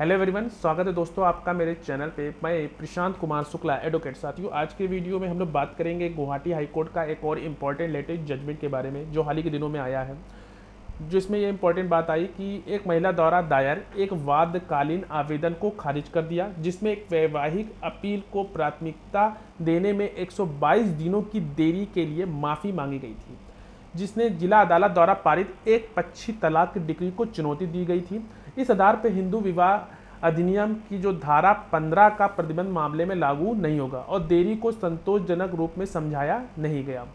Hello everyone, स्वागत है दोस्तों आपका मेरे चैनल पे। मैं प्रशांत कुमार शुक्ला, एडवोकेट। साथियों, आज के वीडियो में हम लोग बात करेंगे गुवाहाटी हाई कोर्ट का एक और इम्पॉर्टेंट लेटेस्ट जजमेंट के बारे में जो हाल ही के दिनों में आया है। जिसमें ये इम्पोर्टेंट बात आई कि एक महिला द्वारा दायर एक वादकालीन आवेदन को खारिज कर दिया, जिसमें एक वैवाहिक अपील को प्राथमिकता देने में 122 दिनों की देरी के लिए माफ़ी मांगी गई थी, जिसने जिला अदालत द्वारा पारित एक पक्षी तलाक डिक्री को चुनौती दी गई थी। इस आधार पर हिंदू विवाह अधिनियम की जो धारा 15 का प्रतिबंध मामले में लागू नहीं होगा और देरी को संतोषजनक रूप में समझाया नहीं गया।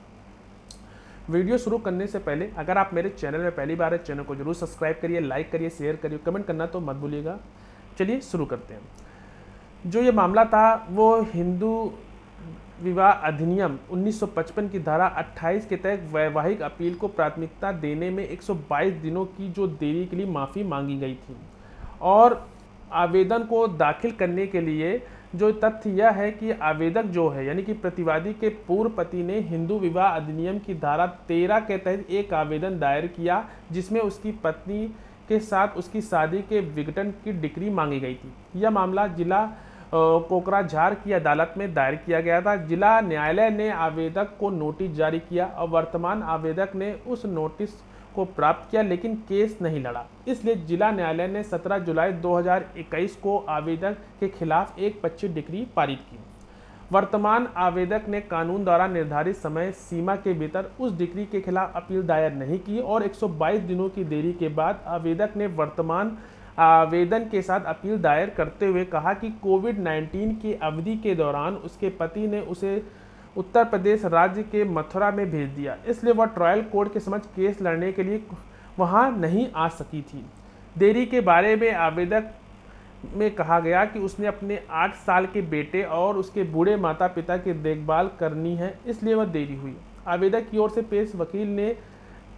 वीडियो शुरू करने से पहले अगर आप मेरे चैनल में पहली बार है, चैनल को जरूर सब्सक्राइब करिए, लाइक करिए, शेयर करिए, कमेंट करना तो मत भूलिएगा। चलिए शुरू करते हैं। जो ये मामला था वो हिंदू विवाह अधिनियम 1955 की धारा 28 के तहत वैवाहिक अपील को प्राथमिकता देने में 122 दिनों की जो देरी के लिए माफ़ी मांगी गई थी। और आवेदन को दाखिल करने के लिए जो तथ्य यह है कि आवेदक जो है यानी कि प्रतिवादी के पूर्व पति ने हिंदू विवाह अधिनियम की धारा 13 के तहत एक आवेदन दायर किया, जिसमें उसकी पत्नी के साथ उसकी शादी के विघटन की डिक्री मांगी गई थी। यह मामला जिला कोकराझार की अदालत में दायर किया गया था। जिला न्यायालय ने आवेदक को नोटिस जारी किया और वर्तमान आवेदक ने उस नोटिस को प्राप्त किया, लेकिन केस नहीं लड़ा। इसलिए जिला न्यायालय ने 17 जुलाई 2021 को आवेदक के खिलाफ एक पक्षी डिक्री पारित की। वर्तमान आवेदक ने कानून द्वारा निर्धारित समय सीमा के भीतर उस डिक्री के खिलाफ अपील दायर नहीं की और 122 दिनों की देरी के बाद आवेदक ने वर्तमान आवेदन के साथ अपील दायर करते हुए कहा कि कोविड-19 की अवधि के दौरान उसके पति ने उसे उत्तर प्रदेश राज्य के मथुरा में भेज दिया, इसलिए वह ट्रायल कोर्ट के समक्ष केस लड़ने के लिए वहां नहीं आ सकी थी। देरी के बारे में आवेदक में कहा गया कि उसने अपने 8 साल के बेटे और उसके बूढ़े माता पिता की देखभाल करनी है, इसलिए वह देरी हुई। आवेदक की ओर से पेश वकील ने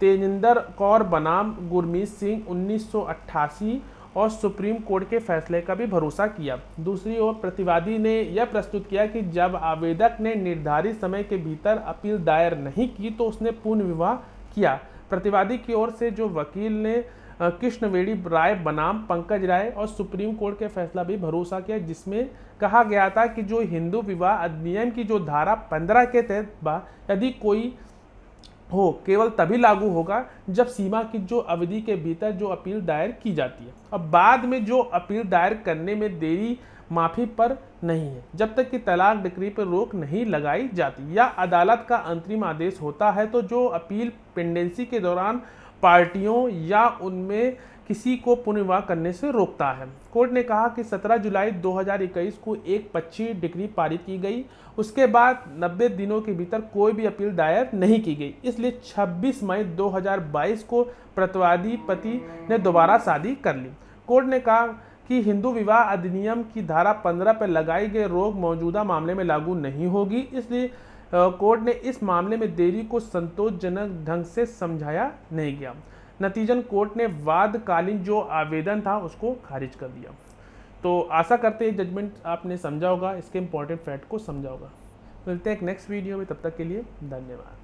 तेजिंदर कौर बनाम गुरमीत सिंह 1988 और सुप्रीम कोर्ट के फैसले का भी भरोसा किया। दूसरी ओर प्रतिवादी ने यह प्रस्तुत किया कि जब आवेदक ने निर्धारित समय के भीतर अपील दायर नहीं की तो उसने पूर्ण विवाह किया। प्रतिवादी की ओर से जो वकील ने कृष्णवेणी राय बनाम पंकज राय और सुप्रीम कोर्ट के फैसला भी भरोसा किया, जिसमें कहा गया था कि जो हिंदू विवाह अधिनियम की जो धारा 15 के तहत यदि कोई हो केवल तभी लागू होगा जब सीमा की जो अवधि के भीतर जो अपील दायर की जाती है। अब बाद में जो अपील दायर करने में देरी माफ़ी पर नहीं है, जब तक कि तलाक डिक्री पर रोक नहीं लगाई जाती या अदालत का अंतरिम आदेश होता है। तो जो अपील पेंडेंसी के दौरान पार्टियों या उनमें किसी को पुनर्विवाह करने से रोकता है। कोर्ट ने कहा कि 17 जुलाई 2021 को एक पक्षी डिक्री पारित की गई, उसके बाद 90 दिनों के भीतर कोई भी अपील दायर नहीं की गई, इसलिए 26 मई 2022 को प्रतिवादी पति ने दोबारा शादी कर ली। कोर्ट ने कहा कि हिंदू विवाह अधिनियम की धारा 15 पर लगाई गई रोक मौजूदा मामले में लागू नहीं होगी, इसलिए कोर्ट ने इस मामले में देरी को संतोषजनक ढंग से समझाया नहीं गया। नतीजन कोर्ट ने वादकालीन जो आवेदन था उसको खारिज कर दिया। तो आशा करते हैं जजमेंट आपने समझा होगा, इसके इंपॉर्टेंट फैक्ट को समझा होगा। मिलते हैं एक नेक्स्ट वीडियो में, तब तक के लिए धन्यवाद।